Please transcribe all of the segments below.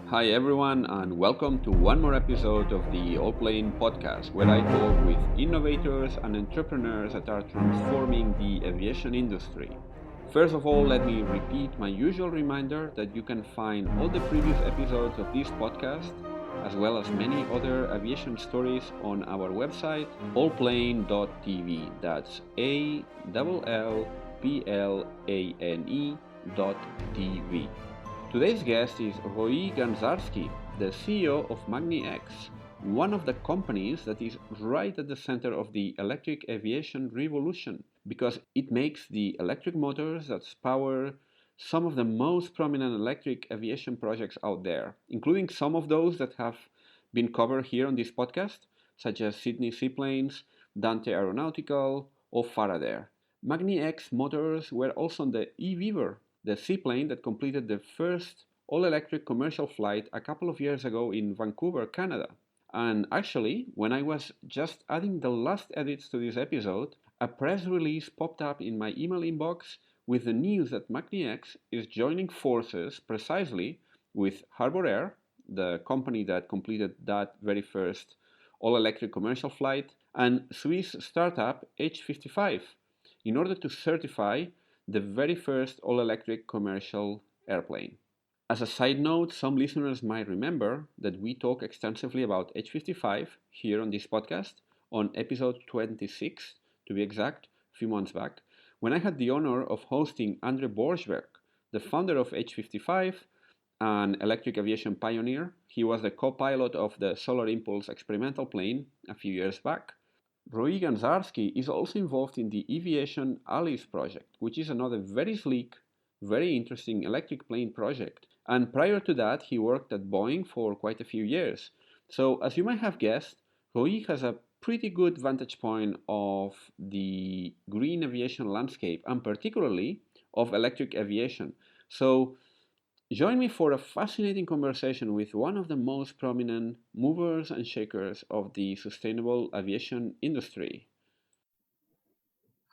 Hi everyone, and welcome to one more episode of the Allplane Podcast, where I talk with innovators and entrepreneurs that are transforming the aviation industry. First of all, let me repeat my usual reminder that you can find all the previous episodes of this podcast, as well as many other aviation stories on our website, Allplane.tv. That's ALLPLANE.tv. Today's guest is Roei Ganzarski, the CEO of magniX, one of the companies that is right at the center of the electric aviation revolution, because it makes the electric motors that power some of the most prominent electric aviation projects out there, including some of those that have been covered here on this podcast, such as Sydney Seaplanes, Dante Aeronautical, or Faraday. magniX motors were also on the eViver, the seaplane that completed the first all-electric commercial flight a couple of years ago in Vancouver, Canada. And actually, when I was just adding the last edits to this episode, a press release popped up in my email inbox with the news that magniX is joining forces precisely with Harbour Air, the company that completed that very first all-electric commercial flight, and Swiss startup H55 in order to certify the very first all-electric commercial airplane. As a side note, some listeners might remember that we talk extensively about H55 here on this podcast on episode 26, to be exact, a few months back, when I had the honor of hosting Andre Borschberg, the founder of H55, an electric aviation pioneer. He was the co-pilot of the Solar Impulse experimental plane a few years back. Roei Ganzarski is also involved in the Eviation Alice project, which is another very sleek, very interesting electric plane project. And prior to that, he worked at Boeing for quite a few years. So, as you might have guessed, Roei has a pretty good vantage point of the green aviation landscape, and particularly of electric aviation. So, join me for a fascinating conversation with one of the most prominent movers and shakers of the sustainable aviation industry.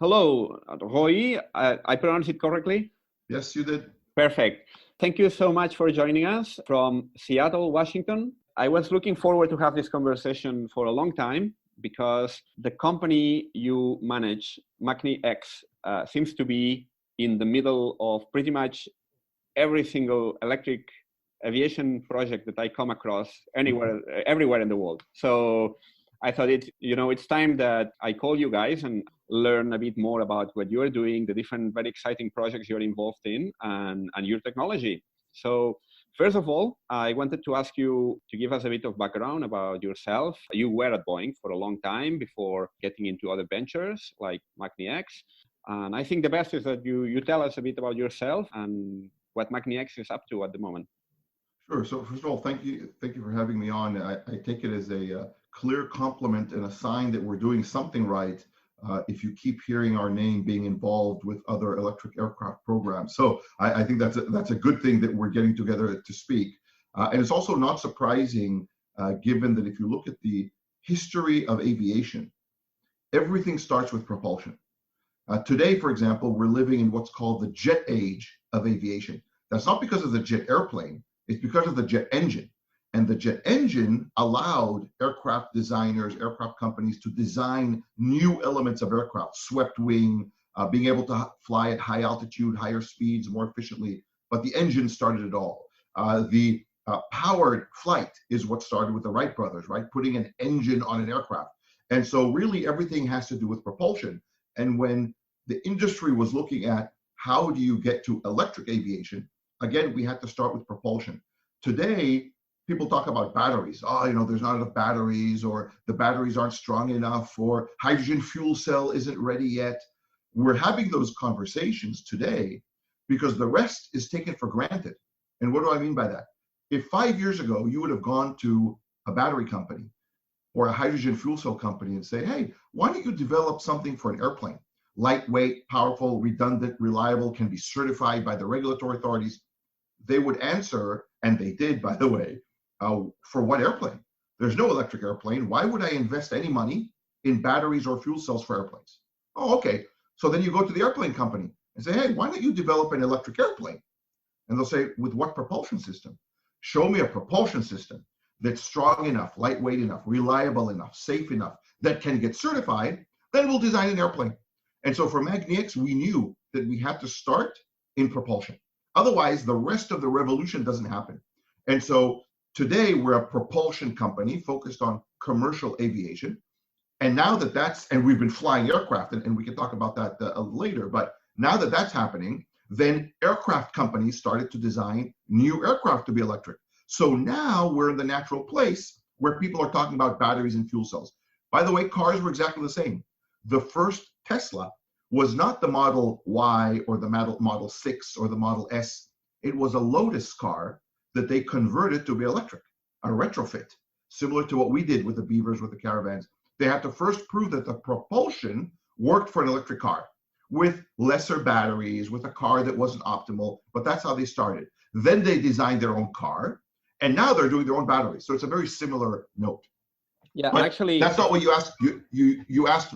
Hello, Roei. I pronounced it correctly? Yes, you did. Perfect. Thank you so much for joining us from Seattle, Washington. I was looking forward to have this conversation for a long time because the company you manage, magniX, seems to be in the middle of pretty much every single electric aviation project that I come across everywhere in the world. So I thought it's time that I call you guys and learn a bit more about what you're doing, the different very exciting projects you're involved in, and your technology. So first of all, I wanted to ask you to give us a bit of background about yourself. You were at Boeing for a long time before getting into other ventures like magniX. And I think the best is that you tell us a bit about yourself and what magniX is up to at the moment. Sure. So first of all, thank you for having me on. I take it as a clear compliment and a sign that we're doing something right if you keep hearing our name being involved with other electric aircraft programs. So I think that's a good thing that we're getting together to speak. And it's also not surprising, given that if you look at the history of aviation, everything starts with propulsion. Today, for example, we're living in what's called the jet age of aviation. That's not because of the jet airplane, it's because of the jet engine. And the jet engine allowed aircraft designers, aircraft companies to design new elements of aircraft, swept wing, being able to fly at high altitude, higher speeds, more efficiently. But the engine started it all. The powered flight is what started with the Wright brothers, right? Putting an engine on an aircraft. And so really everything has to do with propulsion. And when the industry was looking at how do you get to electric aviation, again, we had to start with propulsion. Today, people talk about batteries. There's not enough batteries, or the batteries aren't strong enough, or hydrogen fuel cell isn't ready yet. We're having those conversations today because the rest is taken for granted. And what do I mean by that? If 5 years ago, you would have gone to a battery company or a hydrogen fuel cell company and say, hey, why don't you develop something for an airplane? Lightweight, powerful, redundant, reliable, can be certified by the regulatory authorities. They would answer, and they did, by the way, for what airplane? There's no electric airplane. Why would I invest any money in batteries or fuel cells for airplanes? Oh, okay. So then you go to the airplane company and say, hey, why don't you develop an electric airplane? And they'll say, with what propulsion system? show me a propulsion system that's strong enough, lightweight enough, reliable enough, safe enough, that can get certified, then we'll design an airplane. And so for magniX, we knew that we had to start in propulsion. Otherwise, the rest of the revolution doesn't happen. And so today, we're a propulsion company focused on commercial aviation. And now that and we've been flying aircraft, and we can talk about that later, but now that that's happening, then aircraft companies started to design new aircraft to be electric. So now we're in the natural place where people are talking about batteries and fuel cells. By the way, cars were exactly the same. The first Tesla was not the Model Y or the Model 6 or the Model S. It was a Lotus car that they converted to be electric, a retrofit, similar to what we did with the Beavers, with the Caravans. They had to first prove that the propulsion worked for an electric car with lesser batteries, with a car that wasn't optimal, but that's how they started. Then they designed their own car, and now they're doing their own batteries. So it's a very similar note. Yeah, but actually, that's not what you asked. You asked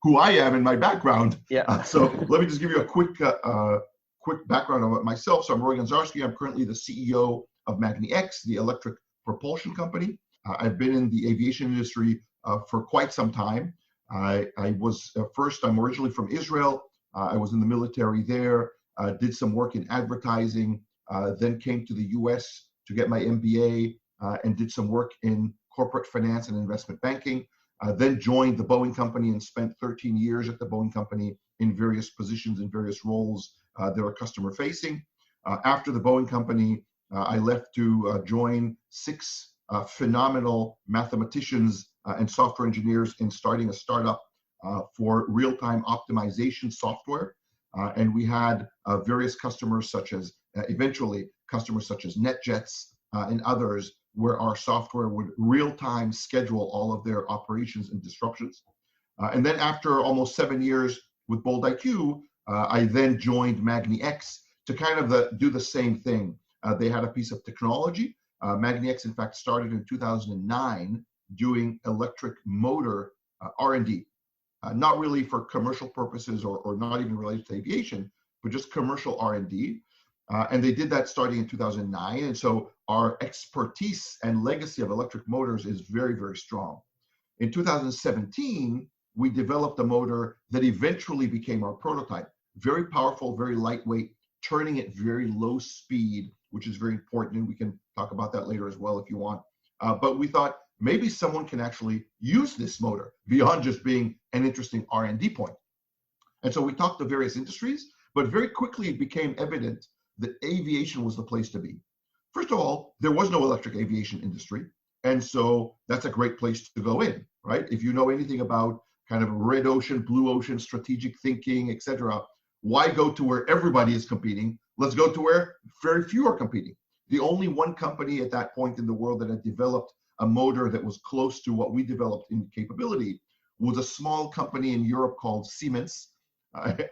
who I am and my background. Yeah. So let me just give you a quick background on myself. So I'm Roei Ganzarski. I'm currently the CEO of magniX, the electric propulsion company. I've been in the aviation industry for quite some time. I was I'm originally from Israel. I was in the military there, did some work in advertising, then came to the US to get my MBA and did some work in corporate finance and investment banking. Then joined the Boeing company and spent 13 years at the Boeing company in various positions and various roles that are customer facing. After the Boeing company, I left to join 6 phenomenal mathematicians and software engineers in starting a startup for real-time optimization software. And we had various customers eventually customers such as NetJets and others, where our software would real-time schedule all of their operations and disruptions. And then after almost 7 years with Bold IQ, I then joined magniX to kind of do the same thing. They had a piece of technology. magniX, in fact, started in 2009 doing electric motor R&D, not really for commercial purposes or not even related to aviation, but just commercial R&D. And they did that starting in 2009. And so our expertise and legacy of electric motors is very, very strong. In 2017, we developed a motor that eventually became our prototype. Very powerful, very lightweight, turning at very low speed, which is very important. And we can talk about that later as well if you want. But we thought maybe someone can actually use this motor beyond just being an interesting R&D point. And so we talked to various industries, but very quickly it became evident that aviation was the place to be. First of all, there was no electric aviation industry. And so that's a great place to go in, right? If you know anything about kind of red ocean, blue ocean, strategic thinking, etc., why go to where everybody is competing? Let's go to where very few are competing. The only one company at that point in the world that had developed a motor that was close to what we developed in capability was a small company in Europe called Siemens.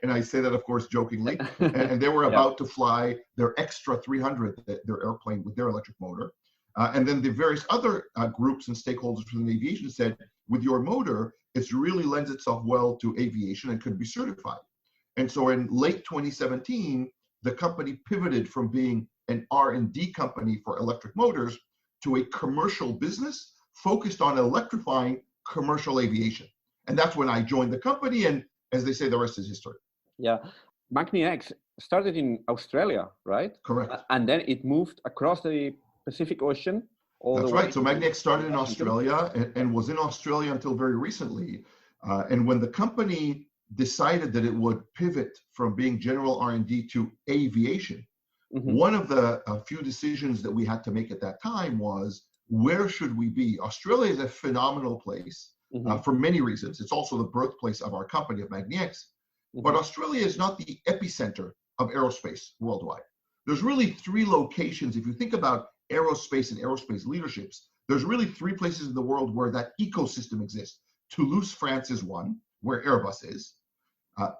And I say that, of course, jokingly. And they were about to fly their Extra 300, their airplane with their electric motor. And then the various other groups and stakeholders within aviation said, with your motor, it really lends itself well to aviation and could be certified. And so in late 2017, the company pivoted from being an R&D company for electric motors to a commercial business focused on electrifying commercial aviation. And that's when I joined the company. And as they say, the rest is history. Yeah. magniX started in Australia, right? Correct. And then it moved across the Pacific Ocean. That's right. So magniX started in Australia and was in Australia until very recently. And when the company decided that it would pivot from being general R&D to aviation, one of the few decisions that we had to make at that time was, where should we be? Australia is a phenomenal place for many reasons. It's also the birthplace of our company, of magniX. But Australia is not the epicenter of aerospace worldwide. There's really 3 locations. If you think about aerospace and aerospace leaderships, there's really 3 places in the world where that ecosystem exists. Toulouse, France is one, where Airbus is.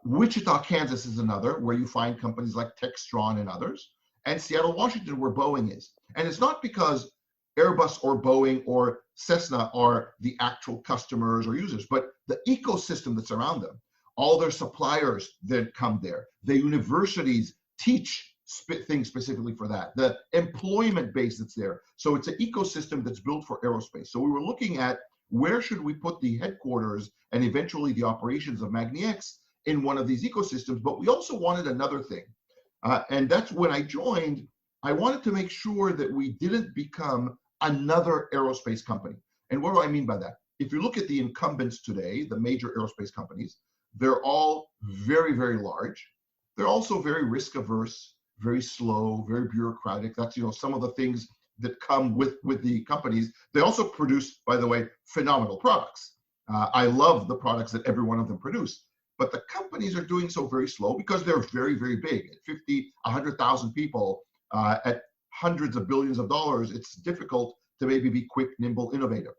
Wichita, Kansas is another, where you find companies like Textron and others. And Seattle, Washington, where Boeing is. And it's not because Airbus or Boeing or Cessna are the actual customers or users, but the ecosystem that's around them, all their suppliers that come there, the universities teach thing specifically for that, the employment base that's there. So it's an ecosystem that's built for aerospace. So we were looking at where should we put the headquarters and eventually the operations of magniX in one of these ecosystems, but we also wanted another thing. And that's when I joined, I wanted to make sure that we didn't become another aerospace company. And what do I mean by that? If you look at the incumbents today, the major aerospace companies, they're all very, very large. They're also very risk averse, very slow, very bureaucratic. That's, some of the things that come with the companies. They also produce, by the way, phenomenal products. I love the products that every one of them produce. But the companies are doing so very slow because they're very, very big. At 50, 100,000 people, at hundreds of billions of dollars, it's difficult to maybe be quick, nimble, innovative.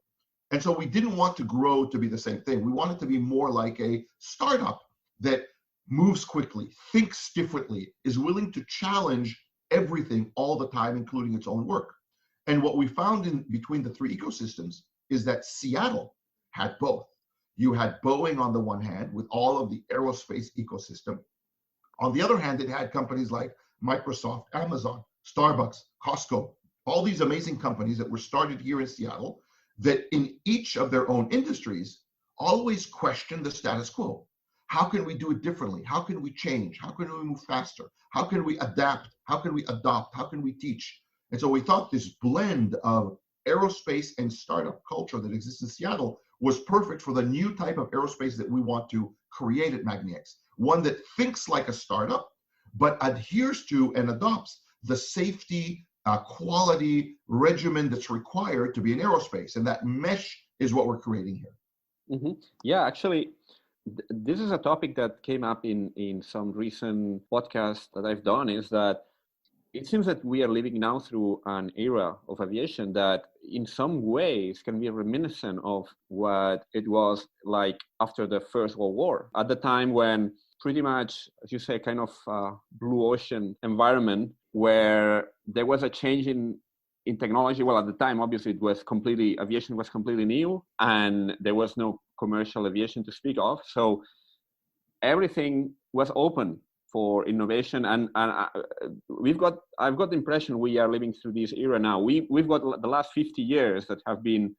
And so we didn't want to grow to be the same thing. We wanted to be more like a startup that moves quickly, thinks differently, is willing to challenge everything all the time, including its own work. And what we found in between the three ecosystems is that Seattle had both. You had Boeing on the one hand with all of the aerospace ecosystem. On the other hand, it had companies like Microsoft, Amazon, Starbucks, Costco, all these amazing companies that were started here in Seattle that in each of their own industries always question the status quo. How can we do it differently? How can we change? How can we move faster? How can we adapt? How can we adopt? How can we teach? And so we thought this blend of aerospace and startup culture that exists in Seattle was perfect for the new type of aerospace that we want to create at magniX. One that thinks like a startup, but adheres to and adopts the safety, quality regimen that's required to be in aerospace. And that mesh is what we're creating here. Mm-hmm. Yeah, actually, this is a topic that came up in some recent podcasts that I've done, is that it seems that we are living now through an era of aviation that in some ways can be reminiscent of what it was like after the First World War. At the time when pretty much, as you say, kind of blue ocean environment where there was a change in technology. Well, at the time, obviously, aviation was completely new and there was no commercial aviation to speak of. So everything was open for innovation, and I've got the impression we are living through this era now. We've got the last 50 years that have been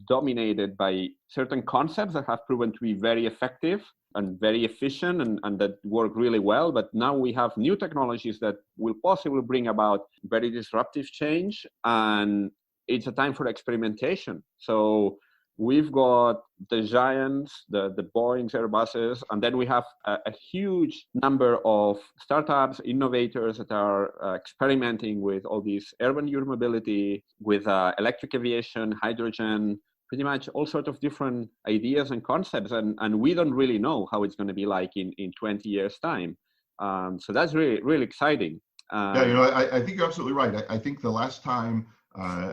dominated by certain concepts that have proven to be very effective and very efficient and that work really well. But now we have new technologies that will possibly bring about very disruptive change, and it's a time for experimentation. So we've got the giants, the Boeings, Airbuses, and then we have a huge number of startups, innovators that are experimenting with all these urban air mobility, with electric aviation, hydrogen, pretty much all sorts of different ideas and concepts. And we don't really know how it's going to be like in 20 years' time. So that's really, really exciting. I think you're absolutely right. I think the last time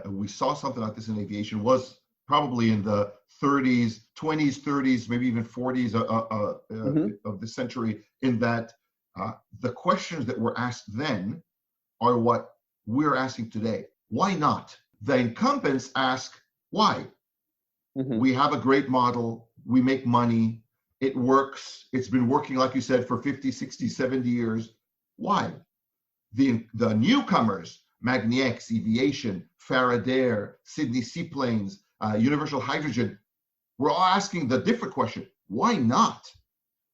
we saw something like this in aviation was probably in the 20s, 30s, maybe even 40s of the century, in that the questions that were asked then are what we're asking today. Why not? The incumbents ask, why? Mm-hmm. We have a great model. We make money. It works. It's been working, like you said, for 50, 60, 70 years. Why? The newcomers, magniX, Eviation, Faraday, Sydney Seaplanes, Universal Hydrogen, we're all asking the different question, why not?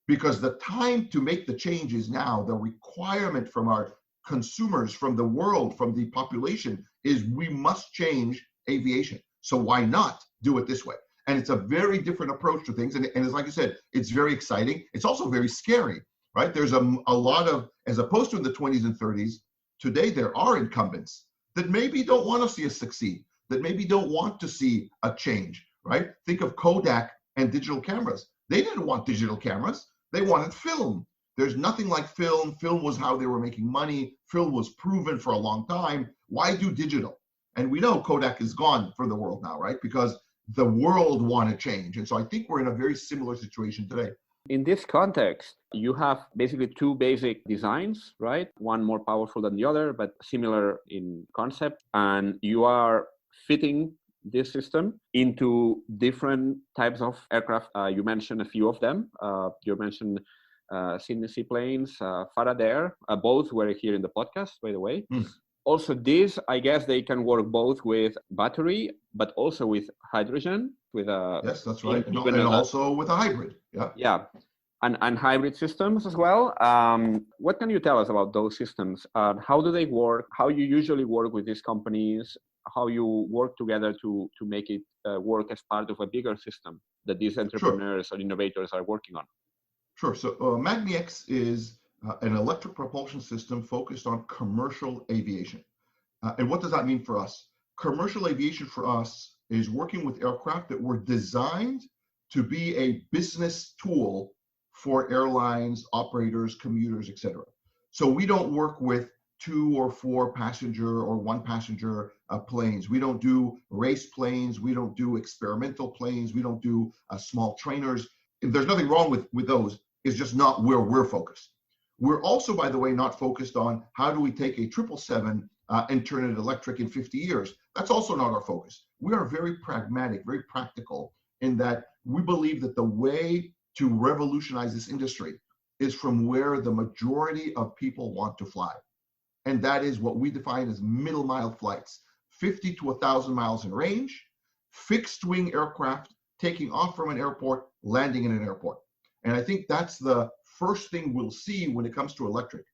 Because the time to make the change is now. The requirement from our consumers, from the world, from the population is we must change aviation. So why not do it this way? And it's a very different approach to things. And it's like you said, it's very exciting. It's also very scary, right? There's a lot of, as opposed to in the 20s and 30s, today there are incumbents that maybe don't want to see us succeed, that maybe don't want to see a change, right? Think of Kodak and digital cameras. They didn't want digital cameras. They wanted film. There's nothing like film. Film was how they were making money. Film was proven for a long time. Why do digital? And we know Kodak is gone from the world now, right? Because the world wanted change. And so I think we're in a very similar situation today. In this context, you have basically two basic designs, right? One more powerful than the other, but similar in concept. And you are fitting this system into different types of aircraft. You mentioned a few of them. You mentioned Sydney Seaplanes, Faraday, both were here in the podcast, by the way. Mm. Also, this, I guess they can work both with battery, but also with hydrogen, with a yes, that's right, and even also with a hybrid. Yeah, and hybrid systems as well. What can you tell us about those systems? How do they work? How you usually work with these companies? How you work together to make it work as part of a bigger system that these entrepreneurs or innovators are working on? Sure. So magniX is an electric propulsion system focused on commercial aviation. And what does that mean for us? Commercial aviation for us is working with aircraft that were designed to be a business tool for airlines, operators, commuters, etc. So we don't work with 2 or 4 passenger or 1 passenger planes. We don't do race planes. We don't do experimental planes. We don't do small trainers. There's nothing wrong with those. It's just not where we're focused. We're also, by the way, not focused on how do we take a 777 and turn it electric in 50 years. That's also not our focus. We are very pragmatic, very practical in that we believe that the way to revolutionize this industry is from where the majority of people want to fly. And that is what we define as middle mile flights, 50 to 1,000 miles in range, fixed wing aircraft taking off from an airport, landing in an airport. And I think that's the first thing we'll see when it comes to electric.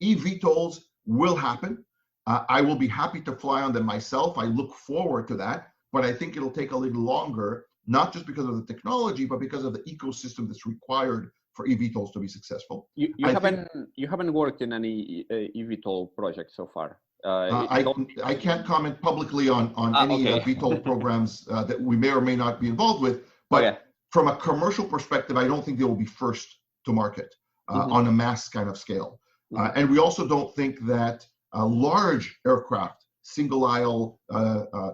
eVTOLs will happen. I will be happy to fly on them myself. I look forward to that, but I think it'll take a little longer, not just because of the technology, but because of the ecosystem that's required for eVTOLs to be successful. You haven't worked in any eVTOL project so far. I can't comment publicly on any VTOL programs that we may or may not be involved with, but from a commercial perspective, I don't think they will be first to market on a mass kind of scale. And we also don't think that large aircraft, single aisle,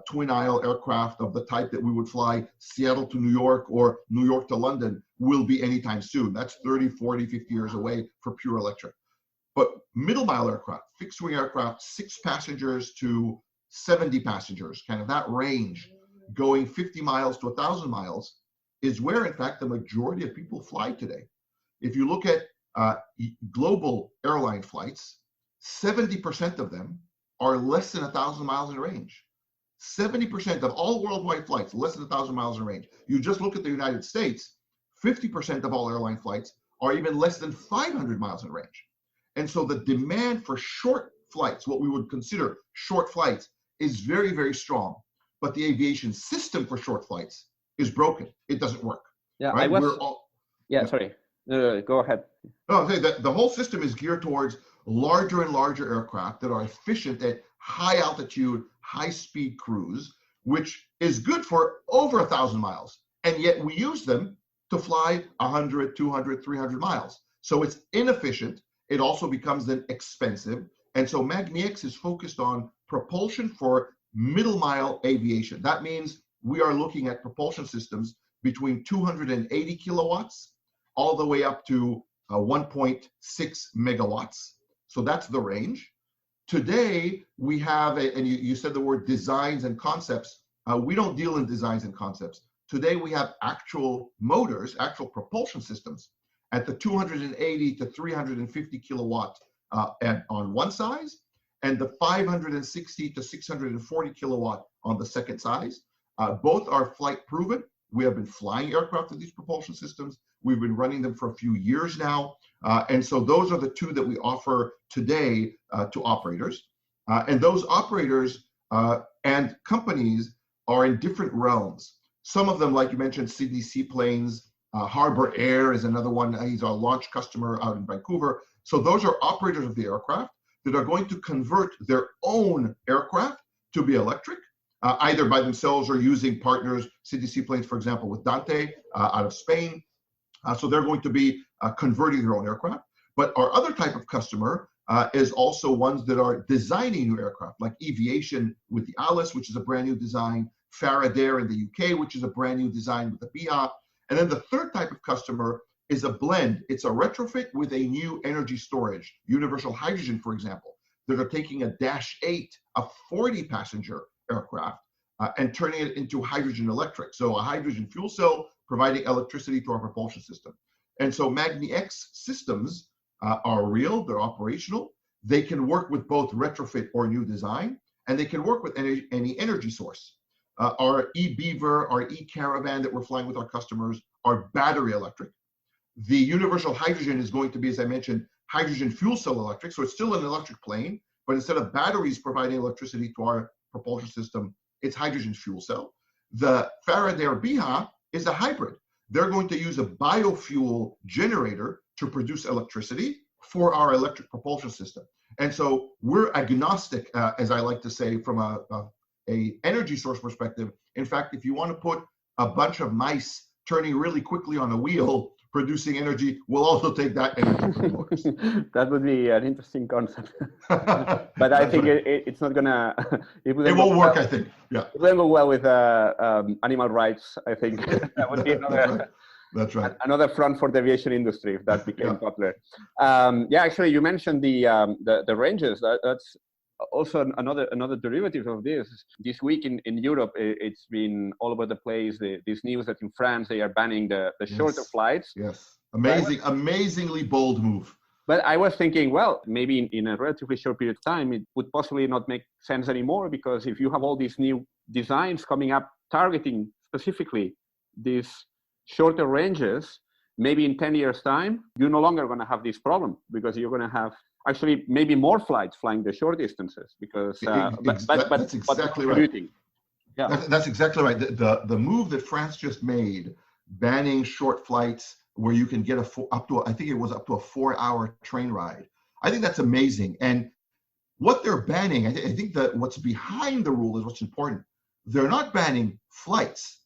twin aisle aircraft of the type that we would fly Seattle to New York or New York to London will be anytime soon. That's 30, 40, 50 years away for pure electric. But middle mile aircraft, fixed wing aircraft, 6 passengers to 70 passengers, kind of that range, going 50 miles to 1,000 miles is where, in fact, the majority of people fly today. If you look at global airline flights, 70% of them are less than 1,000 miles in range. 70% of all worldwide flights, less than 1,000 miles in range. You just look at the United States, 50% of all airline flights are even less than 500 miles in range. And so the demand for short flights, what we would consider short flights, is very, very strong. But the aviation system for short flights is broken. It doesn't work. Yeah, right? Sorry. Go ahead. No, the whole system is geared towards larger and larger aircraft that are efficient at high altitude, high speed cruise, which is good for over 1,000 miles. And yet we use them to fly 100, 200, 300 miles. So it's inefficient. It also becomes then expensive. And so magniX is focused on propulsion for middle mile aviation. That means we are looking at propulsion systems between 280 kilowatts all the way up to 1.6 megawatts. So that's the range. Today, we have, and you said the word designs and concepts. We don't deal in designs and concepts. Today, we have actual motors, actual propulsion systems at the 280 to 350 kilowatt on one size, and the 560 to 640 kilowatt on the second size. Both are flight proven. We have been flying aircraft with these propulsion systems. We've been running them for a few years now. And so those are the 2 that we offer today to operators. And those operators and companies are in different realms. Some of them, like you mentioned, Sydney Seaplanes, Harbor Air is another one. He's our launch customer out in Vancouver. So those are operators of the aircraft that are going to convert their own aircraft to be electric, either by themselves or using partners, Sydney Seaplanes, for example, with Dante out of Spain. So they're going to be converting their own aircraft. But our other type of customer is also ones that are designing new aircraft, like Eviation with the Alice, which is a brand new design, Faraday in the UK, which is a brand new design with the BIA. And then the third type of customer is a blend. It's a retrofit with a new energy storage, universal hydrogen, for example, that are taking a Dash 8, a 40-passenger aircraft, and turning it into hydrogen electric. So a hydrogen fuel cell providing electricity to our propulsion system. And so magniX systems are real, they're operational. They can work with both retrofit or new design, and they can work with any energy source. Our eBeaver, our eCaravan that we're flying with our customers are battery electric. The universal hydrogen is going to be, as I mentioned, hydrogen fuel cell electric. So it's still an electric plane, but instead of batteries providing electricity to our propulsion system, it's hydrogen fuel cell. The Faraday Biha is a hybrid. They're going to use a biofuel generator to produce electricity for our electric propulsion system. And so we're agnostic, as I like to say, from a energy source perspective. In fact, if you want to put a bunch of mice turning really quickly on a wheel, producing energy, we'll also take that energy from motors. That would be an interesting concept. But I think right. It's not gonna. It won't work, I think. Yeah. It won't go well with animal rights. I think that would be another. That's right. Another front for the aviation industry if that became popular. Actually, you mentioned the ranges. That's also another derivative of this. This week in Europe, it's been all over the place. This news that in France they are banning the shorter flights. Yes, amazingly bold move. But I was thinking, well, maybe in a relatively short period of time, it would possibly not make sense anymore, because if you have all these new designs coming up targeting specifically these shorter ranges, maybe in 10 years' time, you're no longer going to have this problem, because you're going to have actually maybe more flights flying the short distances, because that's exactly right. Yeah, that's exactly right. The move that France just made, banning short flights where you can get up to a 4-hour train ride, I think that's amazing. And what they're banning, I think that what's behind the rule is what's important. They're not banning flights.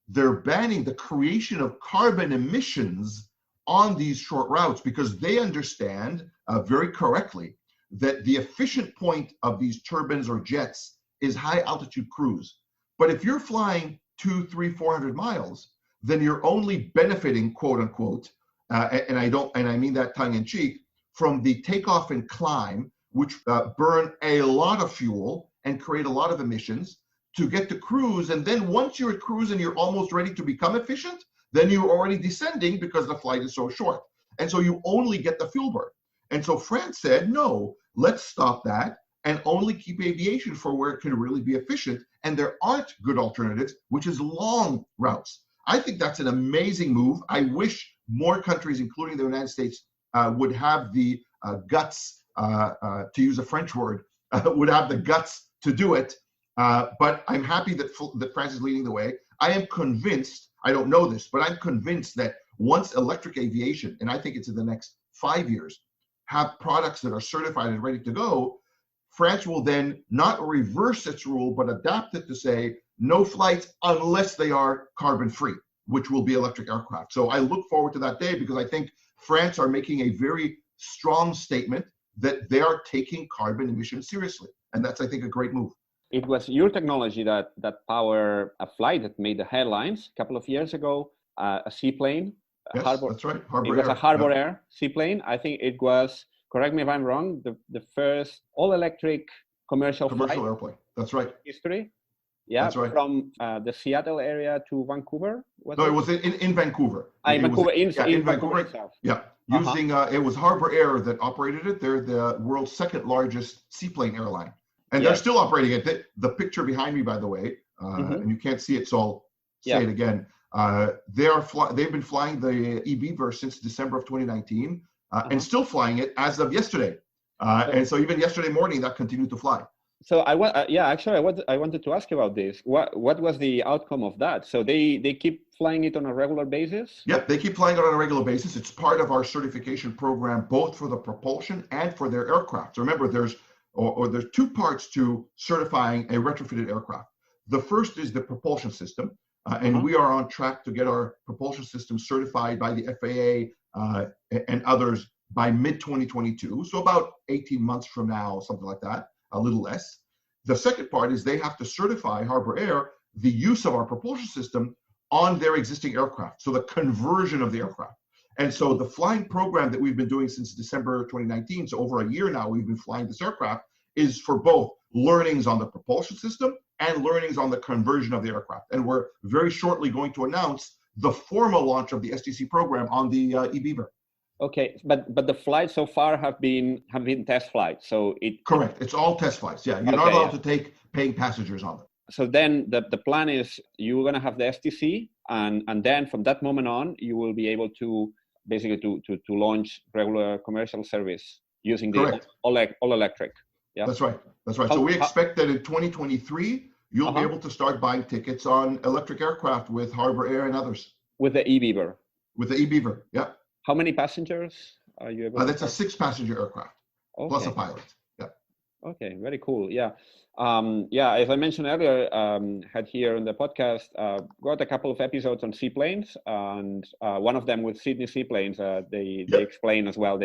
They're banning the creation of carbon emissions on these short routes, because they understand very correctly that the efficient point of these turbines or jets is high altitude cruise. But if you're flying 200, 300, 400 miles, then you're only benefiting, quote unquote, and I mean that tongue in cheek, from the takeoff and climb, which burn a lot of fuel and create a lot of emissions to get to cruise. And then once you're at cruise and you're almost ready to become efficient, then you're already descending because the flight is so short. And so you only get the fuel burn. And so France said, no, let's stop that and only keep aviation for where it can really be efficient. And there aren't good alternatives, which is long routes. I think that's an amazing move. I wish more countries, including the United States, would have the guts, to use a French word, would have the guts to do it. But I'm happy that France is leading the way. I am convinced, I don't know this, but I'm convinced that once electric aviation, and I think it's in the next 5 years, have products that are certified and ready to go, France will then not reverse its rule, but adapt it to say no flights unless they are carbon free, which will be electric aircraft. So I look forward to that day, because I think France are making a very strong statement that they are taking carbon emissions seriously. And that's, I think, a great move. It was your technology that powered a flight that made the headlines a couple of years ago, a seaplane. Yes, that's right. It was a Harbor Air seaplane. I think it was, correct me if I'm wrong, the first all-electric commercial airplane. That's right. History. Yeah, that's right. From the Seattle area to Vancouver. It was in Vancouver. In Vancouver itself. Yeah, using it was Harbor Air that operated it. They're the world's second largest seaplane airline, and they're still operating it. The picture behind me, by the way, and you can't see it, so I'll say it again. They've been flying the eBeaver since December of 2019, and still flying it as of yesterday. And so even yesterday morning, that continued to fly. So I wanted to ask you about this. What was the outcome of that? So they keep flying it on a regular basis? Yep, they keep flying it on a regular basis. It's part of our certification program, both for the propulsion and for their aircraft. So remember, there's two parts to certifying a retrofitted aircraft. The first is the propulsion system, and we are on track to get our propulsion system certified by the FAA and others by mid-2022. So about 18 months from now, something like that. A little less. The second part is they have to certify Harbor Air the use of our propulsion system on their existing aircraft, so the conversion of the aircraft. And so the flying program that we've been doing since December 2019, so over a year now we've been flying this aircraft, is for both learnings on the propulsion system and learnings on the conversion of the aircraft. And we're very shortly going to announce the formal launch of the STC program on the eBeaver. Okay, but the flights so far have been test flights, so correct. It's all test flights. Yeah, you're not allowed to take paying passengers on them. So then the plan is you're going to have the STC, and then from that moment on, you will be able to basically to launch regular commercial service using the all electric. Yeah, that's right. So we expect that in 2023 you'll be able to start buying tickets on electric aircraft with Harbor Air and others. With the eBeaver. With the eBeaver, yeah. How many passengers are you able? That's a 6-passenger aircraft plus a pilot. Yeah. Okay, very cool. Yeah. As I mentioned earlier, had here on the podcast, got a couple of episodes on seaplanes, and one of them with Sydney Seaplanes. They explain as well.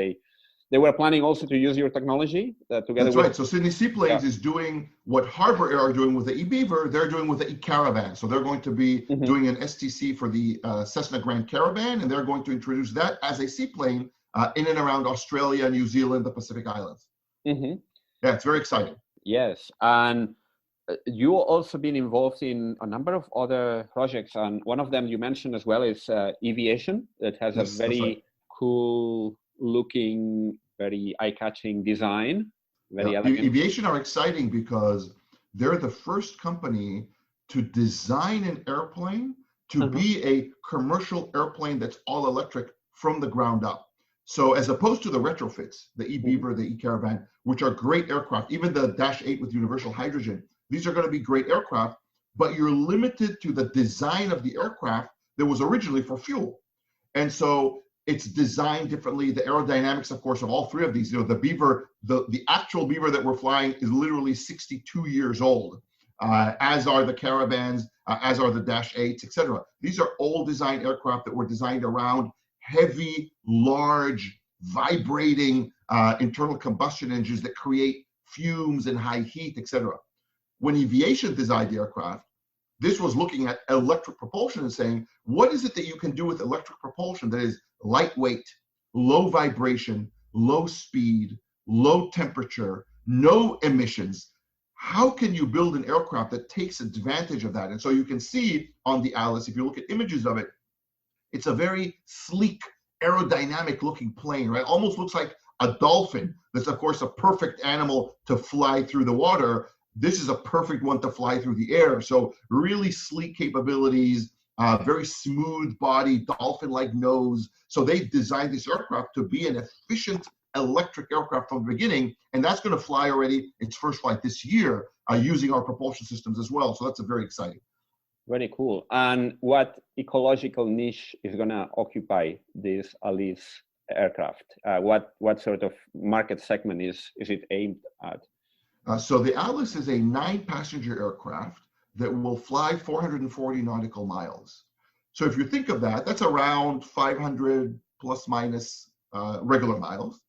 They were planning also to use your technology together. That's right. So Sydney Seaplanes is doing what Harbor Air are doing with the eBeaver. They're doing with the eCaravan. So they're going to be doing an STC for the Cessna Grand Caravan, and they're going to introduce that as a seaplane in and around Australia, New Zealand, the Pacific Islands. Yeah, it's very exciting. Yes, and you also been involved in a number of other projects, and one of them you mentioned as well is Eviation, that has a very cool looking, very eye-catching design. Very elegant. Eviation are exciting because they're the first company to design an airplane to be a commercial airplane that's all electric from the ground up. So as opposed to the retrofits, the eBeaver, the eCaravan, which are great aircraft, even the Dash 8 with universal hydrogen, these are going to be great aircraft, but you're limited to the design of the aircraft that was originally for fuel. And so it's designed differently. The aerodynamics, of course, of all three of these, the Beaver, the actual Beaver that we're flying is literally 62 years old, as are the Caravans, as are the Dash 8s, etc. These are all designed aircraft that were designed around heavy, large, vibrating internal combustion engines that create fumes and high heat, etc. When Eviation designed the aircraft, this was looking at electric propulsion and saying, what is it that you can do with electric propulsion that is lightweight, low vibration, low speed, low temperature, no emissions? How can you build an aircraft that takes advantage of that? And so you can see on the Alice, if you look at images of it, it's a very sleek, aerodynamic looking plane, right? Almost looks like a dolphin. That's, of course, a perfect animal to fly through the water. This is a perfect one to fly through the air. So really sleek capabilities, very smooth body, dolphin-like nose. So they designed this aircraft to be an efficient electric aircraft from the beginning, and that's going to fly already its first flight this year using our propulsion systems as well. So that's a very exciting. Very cool. And what ecological niche is going to occupy this Alice aircraft? What sort of market segment is it aimed at? So the Alice is a 9-passenger aircraft that will fly 440 nautical miles. So if you think of that, that's around 500 plus minus regular miles.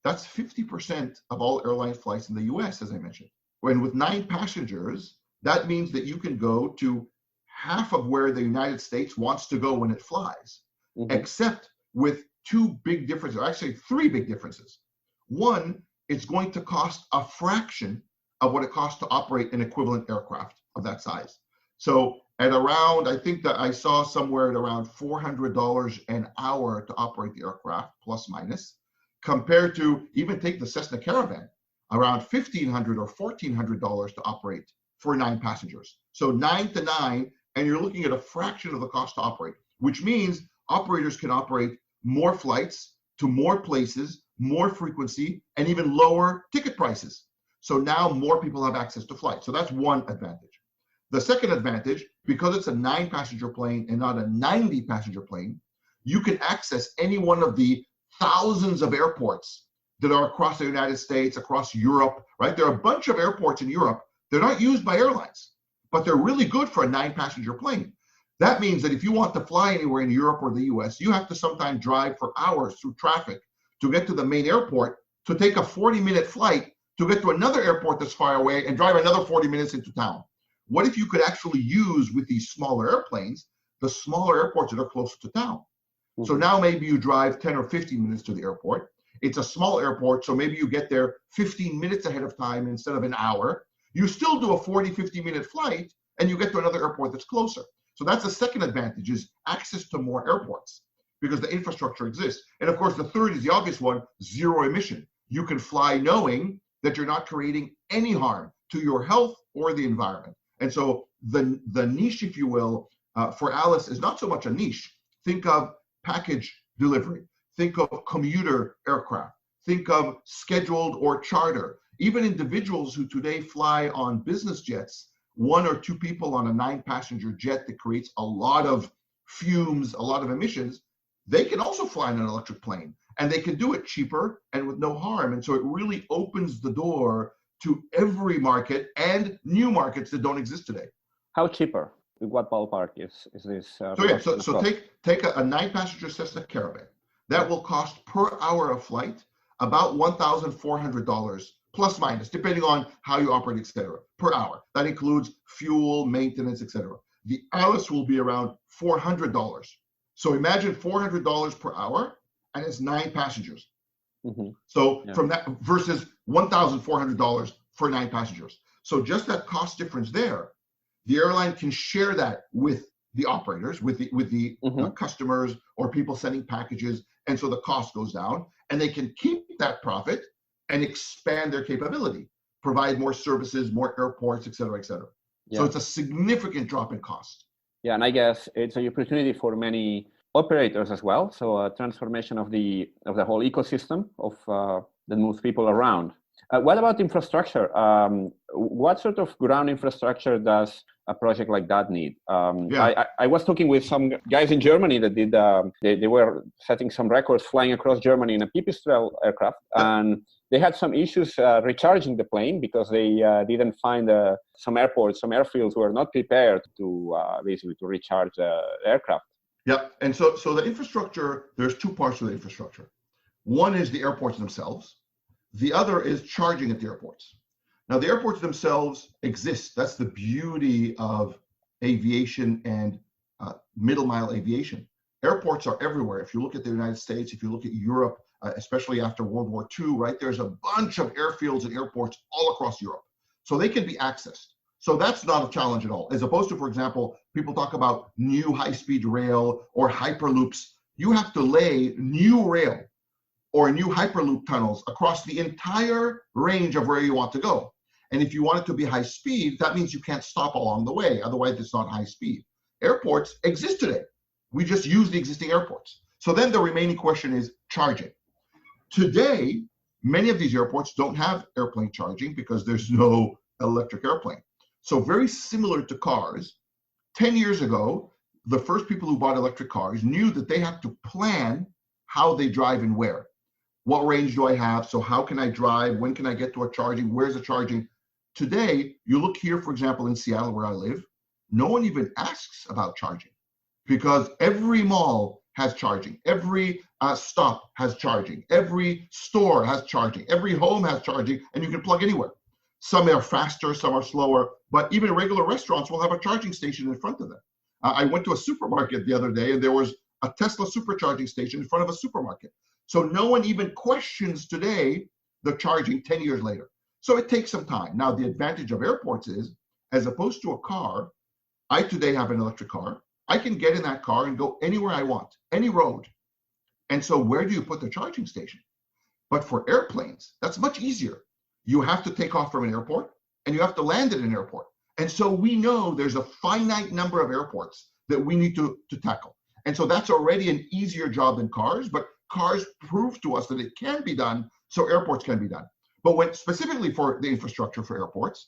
That's 50% of all airline flights in the US, as I mentioned. When with 9 passengers, that means that you can go to half of where the United States wants to go when it flies, except with 2 big differences, actually 3 big differences. One, it's going to cost a fraction of what it costs to operate an equivalent aircraft of that size. So at around, I think that I saw somewhere at around $400 an hour to operate the aircraft, plus minus, compared to even take the Cessna Caravan, around $1,500 or $1,400 to operate for 9 passengers. So 9 to 9, and you're looking at a fraction of the cost to operate, which means operators can operate more flights to more places, more frequency, and even lower ticket prices. So now more people have access to flights. So that's one advantage. The second advantage, because it's a 9-passenger plane and not a 90-passenger plane, you can access any one of the thousands of airports that are across the United States, across Europe, right? There are a bunch of airports in Europe. They're not used by airlines, but they're really good for a 9-passenger plane. That means that if you want to fly anywhere in Europe or the US, you have to sometimes drive for hours through traffic to get to the main airport, to take a 40-minute flight to get to another airport that's far away and drive another 40 minutes into town. What if you could actually use with these smaller airplanes, the smaller airports that are closer to town? So now maybe you drive 10 or 15 minutes to the airport. It's a small airport, so maybe you get there 15 minutes ahead of time instead of an hour. You still do a 40, 50-minute flight, and you get to another airport that's closer. So that's the second advantage, is access to more airports because the infrastructure exists. And of course, the third is the obvious one, zero emission. You can fly knowing that you're not creating any harm to your health or the environment. And so the niche, if you will, for Alice is not so much a niche. Think of package delivery. Think of commuter aircraft. Think of scheduled or charter. Even individuals who today fly on business jets, 1 or 2 people on a 9-passenger jet that creates a lot of fumes, a lot of emissions, they can also fly in an electric plane, and they can do it cheaper and with no harm. And so it really opens the door to every market and new markets that don't exist today. How cheaper? What ballpark is this? So take a 9-passenger Cessna Caravan. That will cost per hour of flight about $1,400 plus minus, depending on how you operate, etc. per hour. That includes fuel, maintenance, etc. The Alice will be around $400. So imagine $400 per hour, and it's 9 passengers. Mm-hmm. So from that versus $1,400 for 9 passengers. So just that cost difference there, the airline can share that with the operators, with the customers or people sending packages, and so the cost goes down, and they can keep that profit and expand their capability, provide more services, more airports, et cetera, et cetera. Yeah. So it's a significant drop in cost. Yeah, and I guess it's an opportunity for many operators as well. So a transformation of the whole ecosystem of that moves people around. What about infrastructure? What sort of ground infrastructure does a project like that need? I was talking with some guys in Germany that did. They were setting some records flying across Germany in a pipistrel aircraft, and they had some issues recharging the plane because they didn't find some airports, some airfields were not prepared to basically to recharge the aircraft. Yeah, and so the infrastructure, there's 2 parts to the infrastructure. One is the airports themselves. The other is charging at the airports. Now, the airports themselves exist. That's the beauty of aviation and middle mile aviation. Airports are everywhere. If you look at the United States, if you look at Europe, especially after World War II, right, there's a bunch of airfields and airports all across Europe. So they can be accessed. So that's not a challenge at all. As opposed to, for example, people talk about new high-speed rail or hyperloops. You have to lay new rail or new hyperloop tunnels across the entire range of where you want to go. And if you want it to be high speed, that means you can't stop along the way. Otherwise, it's not high speed. Airports exist today. We just use the existing airports. So then the remaining question is charging. Today, many of these airports don't have airplane charging because there's no electric airplane. So very similar to cars, 10 years ago, the first people who bought electric cars knew that they had to plan how they drive and where. What range do I have? So how can I drive? When can I get to a charging? Where's the charging? Today, you look here, for example, in Seattle, where I live, no one even asks about charging because every mall has charging. Every stop has charging. Every store has charging. Every home has charging, and you can plug anywhere. Some are faster, some are slower, but even regular restaurants will have a charging station in front of them. I went to a supermarket the other day, and there was a Tesla supercharging station in front of a supermarket. So no one even questions today the charging 10 years later. So it takes some time. Now, the advantage of airports is, as opposed to a car, I today have an electric car. I can get in that car and go anywhere I want, any road. And so where do you put the charging station? But for airplanes, that's much easier. You have to take off from an airport and you have to land at an airport. And so we know there's a finite number of airports that we need to tackle. And so that's already an easier job than cars, but cars prove to us that it can be done, so airports can be done. But when specifically for the infrastructure for airports,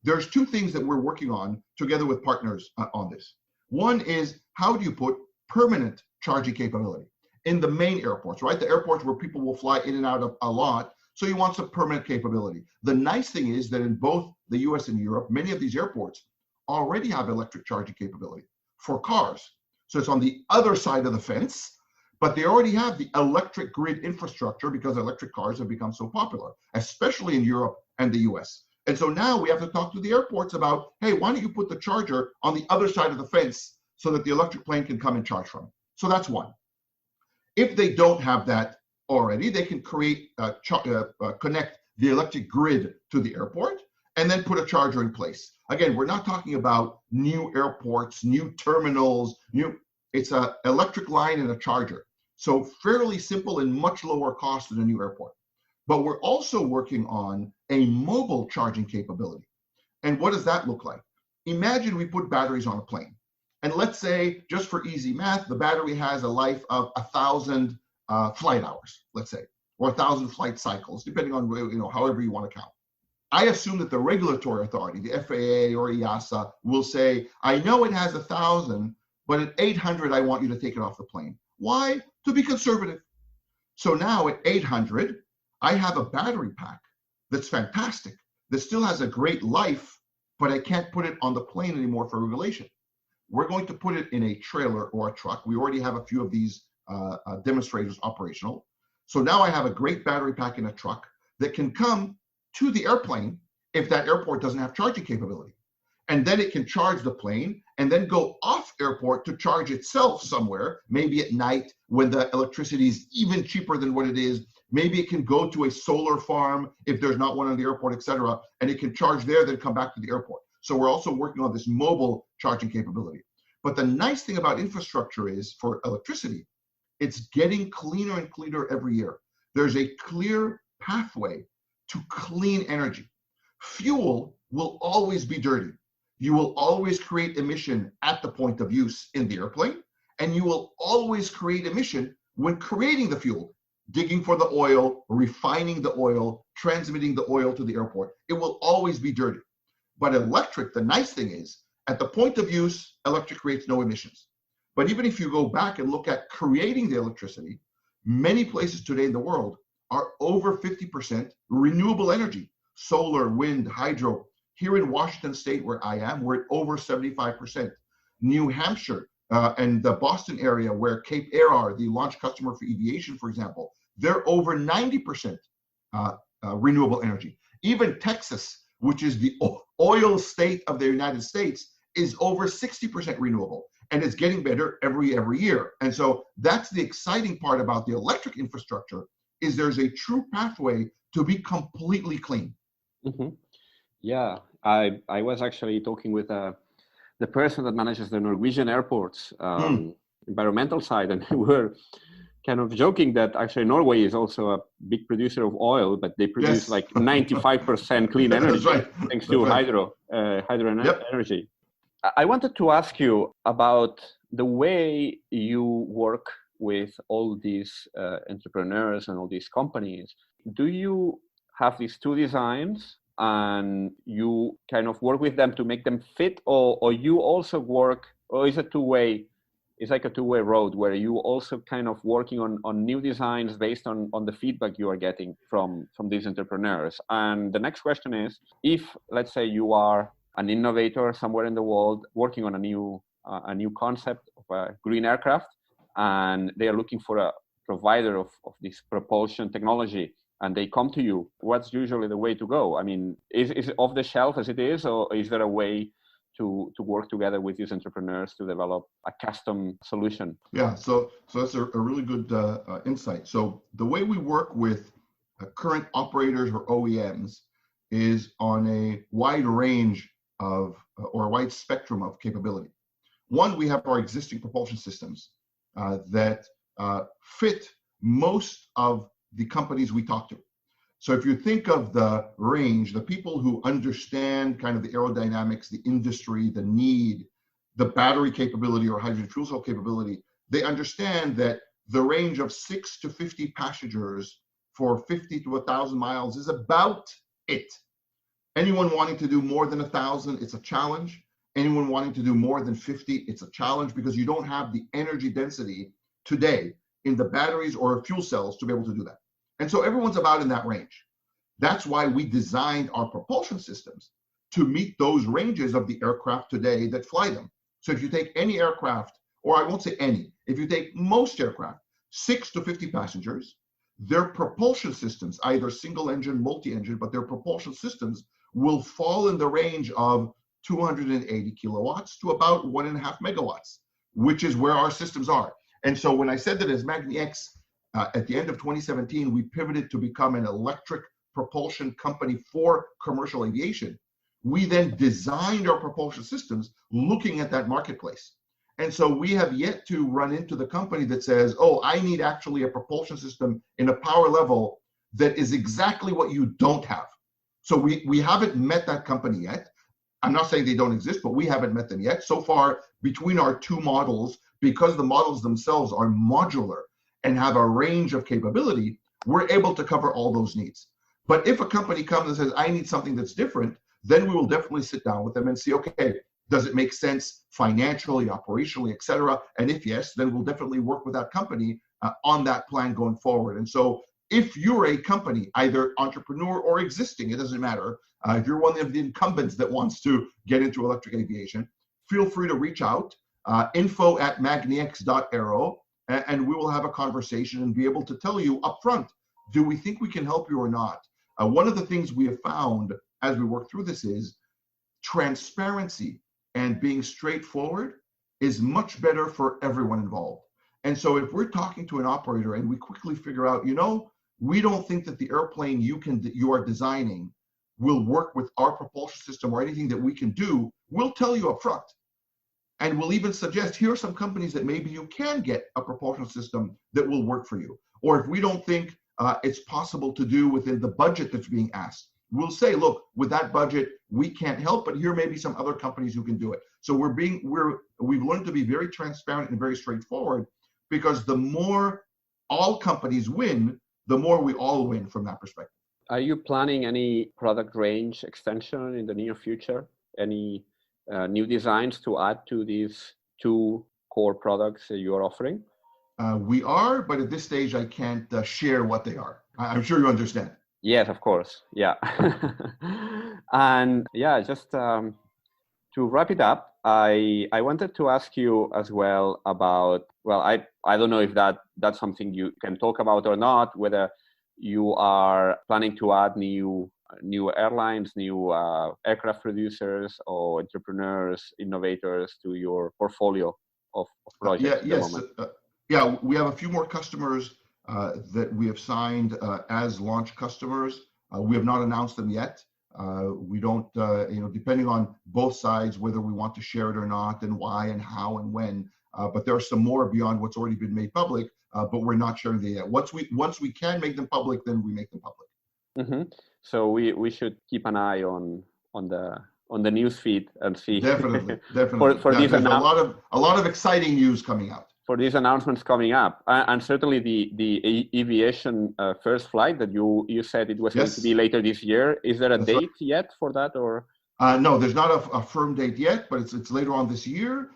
there's 2 things that we're working on together with partners on this. One is, how do you put permanent charging capability in the main airports, right? The airports where people will fly in and out of a lot. So you want some permanent capability. The nice thing is that in both the US and Europe, many of these airports already have electric charging capability for cars. So it's on the other side of the fence, but they already have the electric grid infrastructure because electric cars have become so popular, especially in Europe and the US. And so now we have to talk to the airports about, hey, why don't you put the charger on the other side of the fence so that the electric plane can come and charge from it? So that's one. If they don't have that already, they can create, connect the electric grid to the airport and then put a charger in place. Again, we're not talking about new airports, new terminals, it's an electric line and a charger. So fairly simple and much lower cost than a new airport. But we're also working on a mobile charging capability. And what does that look like? Imagine we put batteries on a plane. And let's say, just for easy math, the battery has a life of 1,000 flight hours, let's say, or 1,000 flight cycles, depending on however you want to count. I assume that the regulatory authority, the FAA or EASA, will say, I know it has 1,000, but at 800, I want you to take it off the plane. Why? To be conservative. So now at 800, I have a battery pack that's fantastic, that still has a great life, but I can't put it on the plane anymore for regulation. We're going to put it in a trailer or a truck. We already have a few of these demonstrators operational. So now I have a great battery pack in a truck that can come to the airplane if that airport doesn't have charging capability. And then it can charge the plane and then go off airport to charge itself somewhere, maybe at night when the electricity is even cheaper than what it is. Maybe it can go to a solar farm if there's not one on the airport, et cetera, and it can charge there, then come back to the airport. So we're also working on this mobile charging capability. But the nice thing about infrastructure is, for electricity, it's getting cleaner and cleaner every year. There's a clear pathway to clean energy. Fuel will always be dirty. You will always create emission at the point of use in the airplane, and you will always create emission when creating the fuel, digging for the oil, refining the oil, transmitting the oil to the airport. It will always be dirty. But electric, the nice thing is, at the point of use, electric creates no emissions. But even if you go back and look at creating the electricity, many places today in the world are over 50% renewable energy, solar, wind, hydro. Here in Washington State, where I am, we're at over 75%. New Hampshire and the Boston area, where Cape Air are, the launch customer for Eviation, for example, they're over 90% renewable energy. Even Texas, which is the oil state of the United States, is over 60% renewable, and it's getting better every year. And so that's the exciting part about the electric infrastructure, is there's a true pathway to be completely clean. Mm-hmm. Yeah, I was actually talking with the person that manages the Norwegian airports environmental side, and we were kind of joking that actually Norway is also a big producer of oil, but they produce like 95% clean energy thanks to hydro energy. I wanted to ask you about the way you work with all these entrepreneurs and all these companies. Do you have these two designs and you kind of work with them to make them fit, or you also work, or is it two-way? It's like a two-way road where you also kind of working on new designs based on the feedback you are getting from these entrepreneurs. And the next question is, if let's say you are an innovator somewhere in the world working on a new concept of a green aircraft, and they are looking for a provider of this propulsion technology, and they come to you, what's usually the way to go? I mean, is it off the shelf as it is, or is there a way to work together with these entrepreneurs to develop a custom solution? Yeah, so that's a really good insight. So the way we work with current operators or OEMs is on a wide range of, or a wide spectrum of capability. One, we have our existing propulsion systems that fit most of the companies we talk to. So if you think of the range, the people who understand kind of the aerodynamics, the industry, the need, the battery capability or hydrogen fuel cell capability, they understand that the range of 6 to 50 passengers for 50 to 1,000 miles is about it. Anyone wanting to do more than 1,000, it's a challenge. Anyone wanting to do more than 50, it's a challenge, because you don't have the energy density today in the batteries or fuel cells to be able to do that. And so everyone's about in that range. That's why we designed our propulsion systems to meet those ranges of the aircraft today that fly them. So if you take any aircraft, or I won't say any, if you take most aircraft, 6 to 50 passengers, their propulsion systems, either single engine, multi-engine, but their propulsion systems will fall in the range of 280 kilowatts to about 1.5 megawatts, which is where our systems are. And so when I said that as magniX, at the end of 2017, we pivoted to become an electric propulsion company for commercial aviation. we then designed our propulsion systems looking at that marketplace. And so we have yet to run into the company that says, oh, I need actually a propulsion system in a power level that is exactly what you don't have. So we haven't met that company yet. I'm not saying they don't exist, but we haven't met them yet. So far, between our two models, because the models themselves are modular and have a range of capability, we're able to cover all those needs. But if a company comes and says, I need something that's different, then we will definitely sit down with them and see, okay, does it make sense financially, operationally, et cetera? And if yes, then we'll definitely work with that company on that plan going forward. And so if you're a company, either entrepreneur or existing, it doesn't matter. If you're one of the incumbents that wants to get into electric aviation, feel free to reach out, info@magniX.aero, and we will have a conversation and be able to tell you upfront, do we think we can help you or not? One of the things we have found as we work through this is transparency and being straightforward is much better for everyone involved. And so if we're talking to an operator and we quickly figure out, we don't think that the airplane you are designing will work with our propulsion system or anything that we can do, we'll tell you up front. And we'll even suggest, here are some companies that maybe you can get a propulsion system that will work for you. Or if we don't think it's possible to do within the budget that's being asked, we'll say, look, with that budget, we can't help, but here may be some other companies who can do it. So we've learned to be very transparent and very straightforward, because the more all companies win, the more we all win from that perspective. Are you planning any product range extension in the near future? Any new designs to add to these two core products that you are offering? We are, but at this stage, I can't share what they are. I'm sure you understand. Yes, of course. Yeah. And yeah, just to wrap it up, I wanted to ask you as well about, well, I don't know if that's something you can talk about or not, whether you are planning to add new airlines, new aircraft producers or entrepreneurs, innovators to your portfolio of projects. Yeah, we have a few more customers that we have signed as launch customers. We have not announced them yet. We don't, depending on both sides, whether we want to share it or not, and why and how and when. But there are some more beyond what's already been made public, but we're not sharing them yet. Once we can make them public, then we make them public. Mm-hmm. So we should keep an eye on the news feed and see. Definitely. for there's a lot of exciting news coming out. For these announcements coming up, and certainly the Eviation first flight that you said it was going to be later this year. Is there a date yet for that, or? No, there's not a firm date yet, but it's later on this year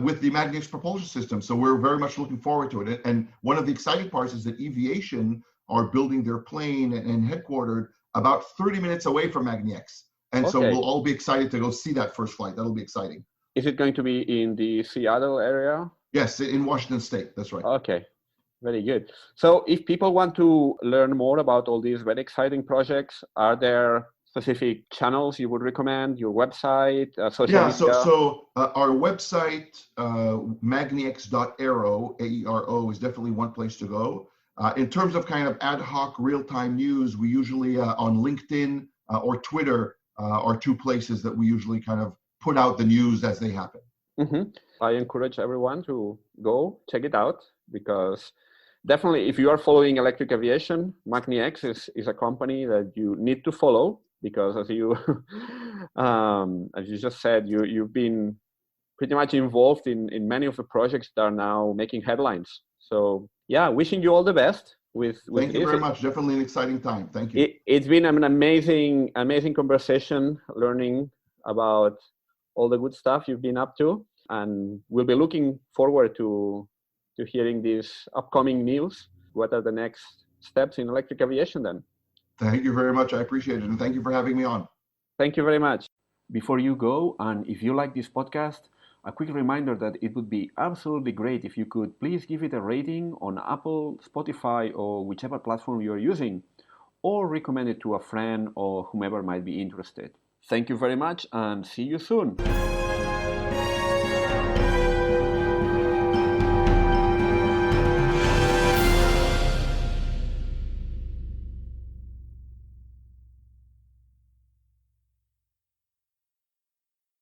with the magniX propulsion system. So we're very much looking forward to it. And one of the exciting parts is that Eviation are building their plane and headquartered about 30 minutes away from magniX. And so we'll all be excited to go see that first flight. That'll be exciting. Is it going to be in the Seattle area? Yes, in Washington State. That's right. Okay, very good. So if people want to learn more about all these very exciting projects, are there specific channels you would recommend? Your website, social media? So our website, magniX.aero, AERO, is definitely one place to go. In terms of kind of ad hoc real-time news, we usually on LinkedIn or Twitter are two places that we usually kind of put out the news as they happen. Mm-hmm. I encourage everyone to go check it out, because definitely if you are following electric aviation, magniX is a company that you need to follow, because as you just said, you've been pretty much involved in many of the projects that are now making headlines. So yeah, wishing you all the best with Thank you very much. Definitely an exciting time. Thank you. It's been an amazing conversation, learning about all the good stuff you've been up to. And we'll be looking forward to hearing these upcoming news. What are the next steps in electric aviation then? Thank you very much. I appreciate it. And thank you for having me on. Thank you very much. Before you go, and if you like this podcast, a quick reminder that it would be absolutely great if you could please give it a rating on Apple, Spotify, or whichever platform you're using, or recommend it to a friend or whomever might be interested. Thank you very much, and see you soon.